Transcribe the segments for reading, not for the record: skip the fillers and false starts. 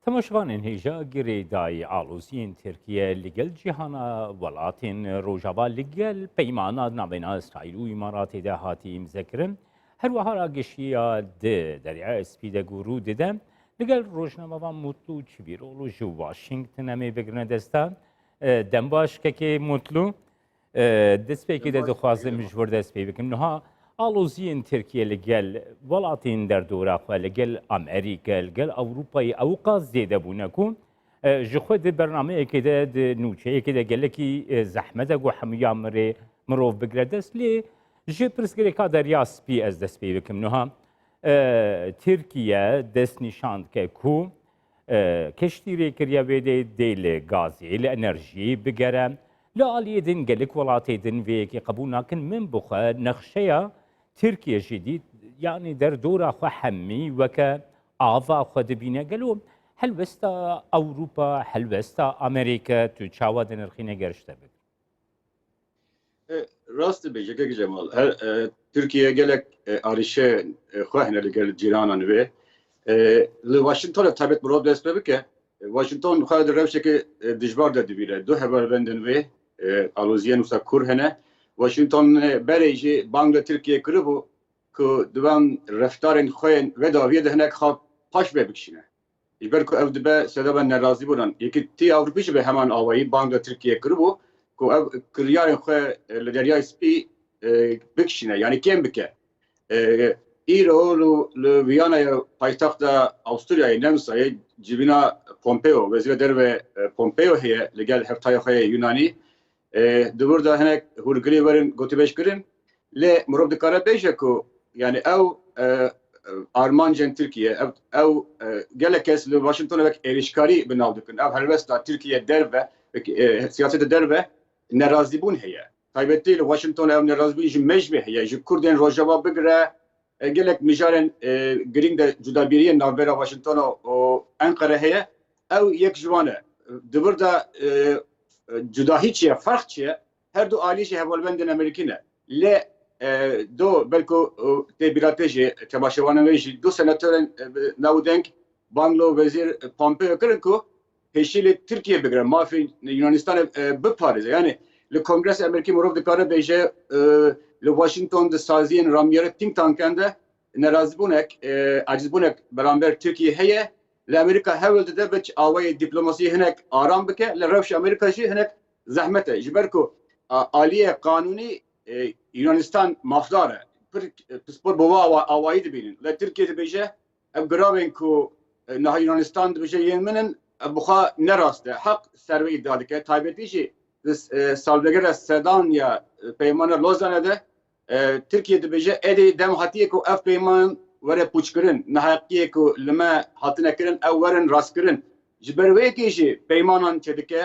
تەماشەوانên هێژە گرێدای ئاڵۆزیên ترکیە لەگەل جیهانە وڵاتên ڕۆژاوا لەگەل پەیمانە ناوێنە ئیسرائیل و ئیماراتێدا هاتی ئیمزەکردن هەروەها ڕاگەشتیە دەریای سپیدەگ و ڕوو دەدە لەگەل ڕۆژنامەوان موتلو و چیڤیرۆڵ و ji Washington ئەمێ بگرنە دەستان دەم باشکەکێ موتلو دەستپێکی دەدەخوازم ژوەر دەست پێ بکەم نها ئاڵۆزیên ترکیە لەگەل وڵاتین دەردۆراخوا لەگەل ئەمریکا لەگەل ئەوروپای ئەو قاز زێدەبوونەکو ji xwe di bernameyekê de di nûçeyekê de gelekî zehmet e got hemûyan mirê mirov bigire dest lê ji pirsgirêka derya spî ez dest pê bikim niha Tirkiye dest nîşan dike ku keştîrêkiriya wê de dê li gazê li enerjiyê bigere li aliyê din gelek welatê din vêyekê qebûl nakin min bixwe nexşeya Tirkiye jî dît yanî derdora xwe hemî weke ava xwe dibîne gelo helbesta Ewropa helbesta Amerîka tu çawa di nirxîne gerişte bik. Rast bêje Cemal. Tirkiye gelek arîşe xwe hene li gel cîranan wê li Washington taybet mirov dest pê bike. Washington xwe di rewşekê dijbar de dibîne. Du hevalbendên wê aloziyên wisa kur hene. Washington berê jî bang li Tirkiye kiribû ku divan reftarên xwe yên ve daviyê de hinek xwe paş vê bikişîne. Ji ber ku ev dibe sedema nerazî bûnan. Yekî tî Ewropî jî bi heman awayî bang li Tirkiye kiribû ku ev kiryarên xwe li deryayê spî bikişîne yanî kêm bike. Îro li Viyanayê paytexta Avusturyayê Nemsayê civîna Pompeo wezîra derve Pompeo heye li gel heftaya xwe Yunanî di wir de hinek hûrgirê werin gotûbêj kirin lê mirov dikare bêje ku yani ew armancên Tirkiye ew gelek kes li Washington wek êrişkarî bi nav dikin ev helbesta Tirkiye derve siyasetê derve nerazîbûn heye taybetî li Washington ev nerazîbûn ji mecbê heye ji Kurdên Rojava bigire gelek mijarên girîng de cudabîriyên navbera Washington û Enqere heye ew yek ji wan e di wir de cudahî çi ye ferq çi ye her du alî jî hevalbendên Amerîkî ne lê do belku tê bîratê jî temaşevanên wê jî du senatörên navdeng banglo wezîr Pompeo kirin ku pêşî li Tirkiye bigire mafê Yunanistanê biparêze yani li Kongresa Amerîkî mirov dikare bêje li Washington di saziyên ramyera think tankan de nerazîbûnek acizbûnek beramber Tirkiye heye li Amerîka hewl dide bi awayê dîplomasiyê hinek aram bike li rewşa Amerîka jî hinek zehmet e ji ber ku aliyê qanûnî Yunanistan mafdar e pispor bova awayî dibînin li Tirkiye dibêje ev giravên ku niha Yunanistan dibêje yên min in bixwe nerast e heq servê îddia dike taybetî jî salvegera sedan ya peymana Lozan'e de Türkiye dibêje edê dem hatiye ku ev peyman were pûçkirin neheqiye ku li me hatine kirin ew werin rastkirin ji ber wê jî peymanan çedike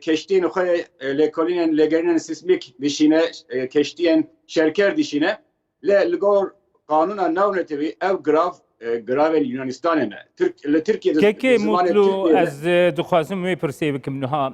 keştiyên xwe lêkolînên lêgerînên sîsmîk dişîne keştiyên şerker dişîne lê li gor qanûna navnetevî ev giravên Yunanistanê ne li Tirkiye Kekê mutlu ez dixwazim wê pirsê bikim niha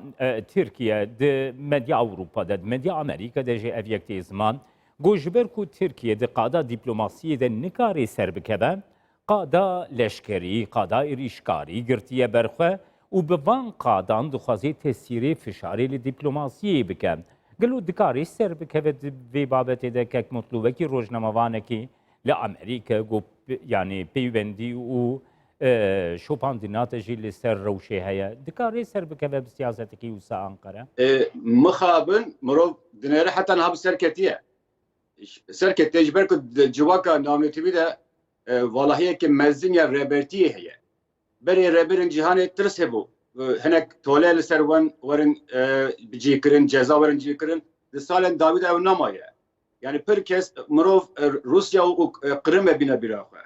Tirkiye di medya Ewropa de di medya Amerîka de jî ev yek tê ziman got ji ber ku Tirkiye di qada dîplomasiyê de nikarê ser bikeve qada leşkerî qada êrîşkarî girtiye ber xwe û bi van qadan dixwazê tesîrê fişarê li dîplomasiyê bike gelo dikarê ser bikeve di vê babetê de kek mutlu wekî rojnamevanekî li Amerîka got yani peywendî û şopandînate jî li ser rewşê heye dikarê ser bikeve bi siyasetekî wisa Ankara mixabin mirov dinêre heta niha bi serketiye serketiye ji ber ku civaka navnetîvî de valahiyekê mezin ya rêbertiyê heye berê rêberên cîhanê tirs hebû hinek tolê li ser wan werin bicîkirin ceza werin cîkirin di salên Dawîd ew namaye yani pir kes mirov Rusya û Qrimê bîne bîra xwe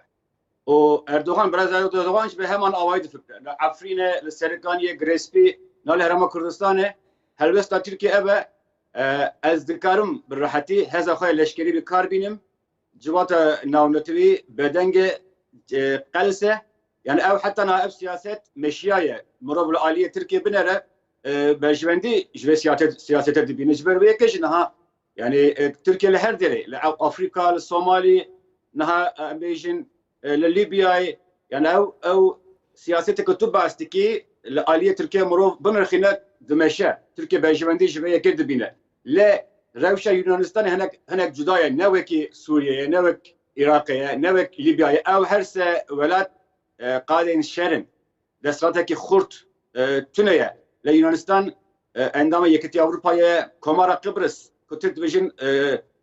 û Erdogan biraz Erdogan ji heman awayî difikre li Efrînê li Serêkaniyê Girêspî nalê Herêma Kurdistanê helbesta Tirkiye ev e ez dikarim bi rehetî heza xwe leşkerî bi kar bînim civata navnetîvî bedengê qelse yani ev heta na ev siyaset meşiyaye mirov li aliyê Tirkiye binere berjivendî ji vê siyasete dibîne ji ber wê yekê jî niha yani Tirkiye li her derê li Afrika li Somalî niha em bêjin li Libyayê yani ew siyasetek tu bastiki li aliye Türkiye mirov binirxîne dimeşe. Türkiye berjivendî ji vê yekê dibîne. Lê rewşa Yunanistanê hinek cuda ye, ne wekî Sûriyeyê, ne wek Iraqê, ne wek Libyayê. Ew her se welat qadên şerin desthilatekî xurt tune ye. Li Yunanistan endama Yekîtiya Avrupayê Komara Kıbrıs ku Türk dibêjin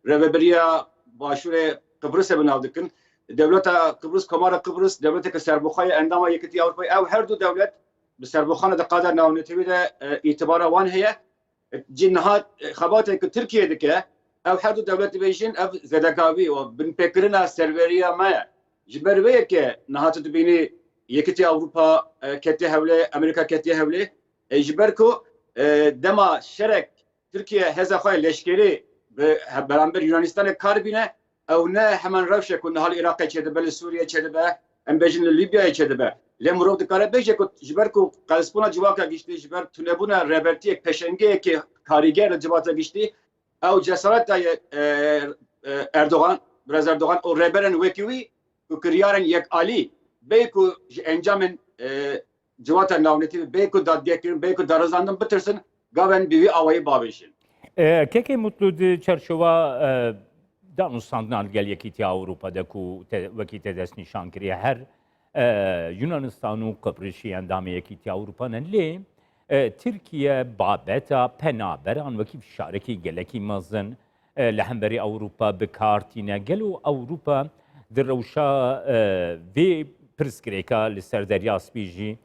rêveberiya başûrê Kıbrısê bi nav dikin. Devleta Kıbrıs, Komara Kıbrıs, devleteke serboxaya endama Yekîtiya Avrupayê. Ew her du devlet bi serboxana de qada navnetewî de îtibara wan heye. Cî niha xebatên ku Tirkiye dike, ew her du devlet dibêjin ev zedekavî û binpêkirina serveriya me ye. Ji ber vê yekê niha tu dibînî Yekîtiya Avrupa ketiye hewlê, Amerîka ketiye hewlê. Ji ber ku dema şerek Türkiye heza xwe leşkerî bi beramber Yunanistanê kar bîne, ew ne hemen rewşe ku niha li Iraqê çêdibe, li Sûriyê çêdibe, em bêjin li Libyayê çêdibe. Lê mirov dikare bêje ku ji ber ku qelspûna civaka giştî, ji ber tunebûna rêbertiyek peşengeyekê karîger li civata giştî, ew cesareta Erdogan, Biraz Erdogan û rêberên wekî wî ku kiryarên yekalî bê ku ji encamên civata navnetî bê ku dadgekirin, bê ku darizandin bitirsin, gavên bi wî awayî bavêjin. Kekê mutlu di çerçeva danûstandina gel Yekîtiya Avrupa'da ku wekî te destnîşan kiriye her Yunanistan û Qıbrısî endamê Yekîtiya Avrupa'nın lê Tirkiye babeta penaberan wekî fişarekî gelekî mezin li hemberî Ewropa bikartîne gelo Ewropa di rewşa vê pirsgirêka li ser derya spî jî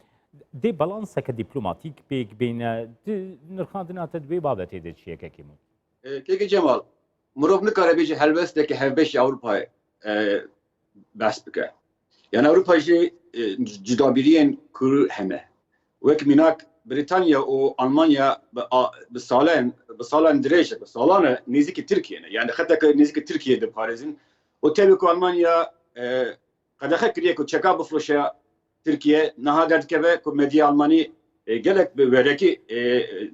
dê balanseke dîplomatîk pêk bîne di nirxandina te di vê babetê de çi ye kekê min? Kekê Cemal, mirov nikare bêje helbesteke hevbeşî Ewropayê behs bike. Yani Avrupa jî cudabîriyên kur hene. Wek mînak Britanya û Almanya bi salan dirêj, bi salan nêzîkî Tirkiye ne. Yani xeteke nêzîkî Tirkiye diparêzin. û tevî ku Almanya qedexe kiriye ku çeka bifroşe Tirkiye, niha derdikeve ku medya Almanî gelek bi werekî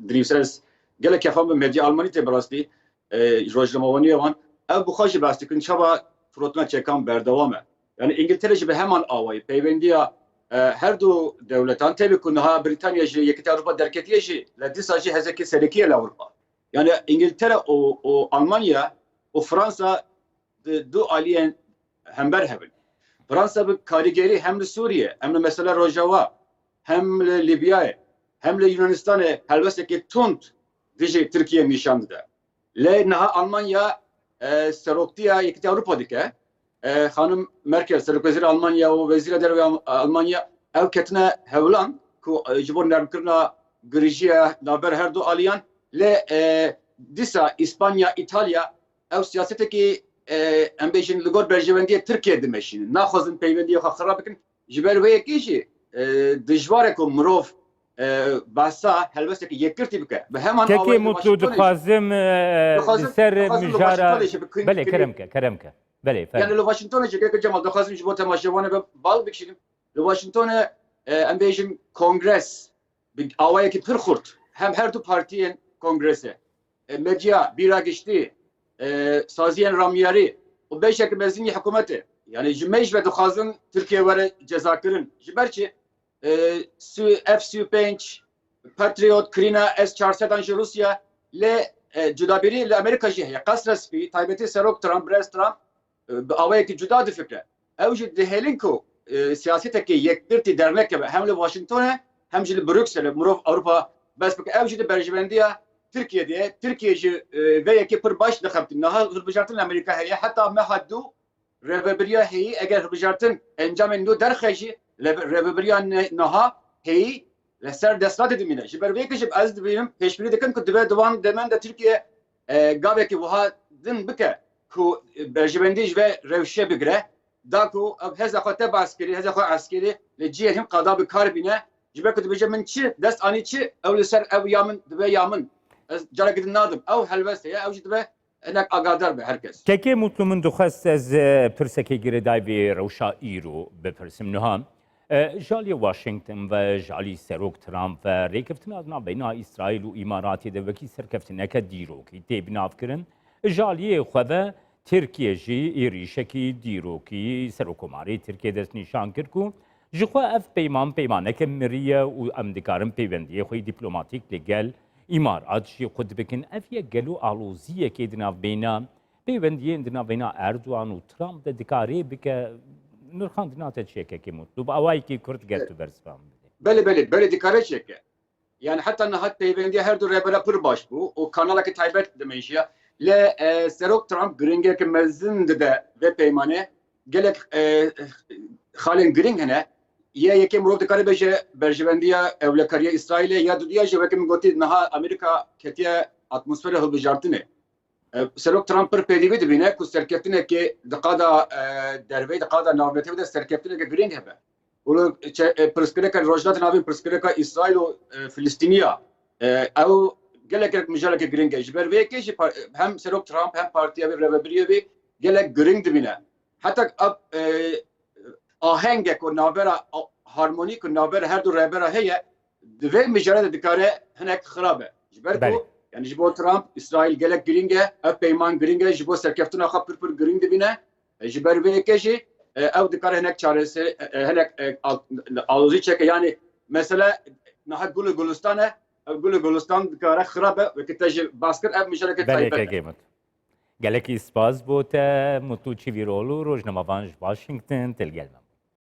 dirîvser gelek kefan bi medya Almanî tê birastî rojnamewaniyê wan ev bixwe jî behs dikin çawa firotina çekan berdewam e. Yani İngiltere jî bi heman awayî peyvendiya her du devletan tevî ku niha Britanya jî Yekîtiya Avrupa derketiye jî li dîsa jî hezekî serekî li Avrupa. Yani İngiltere û Almanya û Fransa du aliyên hember hebin. Fransa bi karîgerî hem li Sûriye, hem li mesela Rojava, hem li Libyayê, hem li Yunanistanê helbestekî tund dijî Tirkiye nîşan dide. Lê niha Almanya seroktiya Yekîtiya Avrupa dike. Hanım Merkel, Serokvezîr Almanya û Vezîra Derve Almanya ew ketine hewlan ku ji bo nermkirina girîjiya naber her du aliyan lê dîsa İspanya, İtalya ew siyasetekî em bêjin li gor berjevendiyê Tirkiye dimeşînin. Naxwazin peywendiyê xwe xirab bikin. Ji ber wê yekê jî dijwar e ku mirov bahsa helbestekî yekirtî bike. Bi heman Kekê mutlu dixwazim li ser mijara belê keremke. Belê yani li Washingtonê jî keke Cemal dixwazim ji bo temaşevanê ve bal bikişînim. Li Washingtonê em bêjin kongres awayekî pir xurt hem her du partiyên kongrese medya bîra giştî saziyên ramyarî û bêşekî mezinî hikûmetê yani ji me jî ve dixwazin Tirkiye were cezakirin ji ber çi F-35 Patriot kirîna S-400 ji Rusya lê cudabîrî li Amerîka jî heye qesra spî taybetî serok Trump Brez Trump bi awayekî cuda difikre ew jî dihêlin ku siyasetekî yektirtî dernekeve hem li Washingtonê hem jî li Brükselê mirov Avrupa bes bike ew jî di berjivendiya Tirkiye diye Tirkiye jî vê yekê pir baş dixebtin niha hilbijartin li Amerîka heye heta me haddû rêveberiya heyî eger hilbijartin encamên nû derxe jî rêveberiya niha heyî li ser desthilatê dimîne ji ber vê jî ez dibînim pêşbînî dikim ku divê diwan demen de Tirkiye gavekî wiha din bike ku berjivendî ji vê rewşe bigire da ku ev heza xwe te baskirî heza xwe eskerî li ciyê him qada bi kar bîne ji ber ku dibêje min çi dest anî çi ew li ser ew ya min dibe ya min ez carekî din nadim ew helbest heye ew jî dibe hinek agadar be herkes. Kekê mutlu min dixwest ez pirsekê girêdayî vê rewşa îro bipirsim niha jalî Washington ve jalî serok Trump ve rêkeftina navbeyna İsraîl û Îmaratê de wekî serkeftineke dîrokî tê binavkirin jaliyê xwe ve Tirkiye jî êrîşekî dîrokî Serokkomarê Tirkiye destnîşan kir ku جخوا اف پیمانه مریه و ام دکارم پیوندی خوی دیپلماتیک لگل امارات جی خود بکن اف یه گلو آلوزیه که دناف بینا پیوندی دناف بینا اردوان و ترامپ دکاری بکه نرخان دناته چیکه که مطلوب اوایی که کرد گرتو برسفام بله دikare çeke. Yani hatta nahat peyvendi her dur rebela pır baş bu. O kanala ki taybet demişya. Le serok Trump gringe ki mezin de ve peymane gelek halen gring hene ya yeke murok dikare beje berjevendiya evlekariya İsrail'e ya dünya je vekim goti naha Amerika ketiye atmosfere hıl bijartine. Serok Trump pır peydivi dibine ku serkeftine ki dikada derve dikada navbeti de serkeftine ki gring hebe. Ulu perskireka rojdat navin perskireka İsrail o Filistiniya ev gelek müjaleke gringe jiber ve ki hem Serok Trump hem partiye ve rebeliye ve gelek gring dibine. Hatta ahenge ko navbera harmoni ko navbera her dur rebera heye ve müjalede dikare henek kharabe. Jiber ko yani jibo Trump İsrail gelek gringe ev peyman gringe jibo serkeftuna khapır pır gring dibine jiber ve ki ev dikare henek çaresi henek alıcı çeke yani mesela nahat gulu gulistan dikare kharabe ve kitaji baskır ev müjaleke بله taybet. که گیمت گله کی سپاس بوده متوچی ویرولو روزنامه واشنگتن تلگل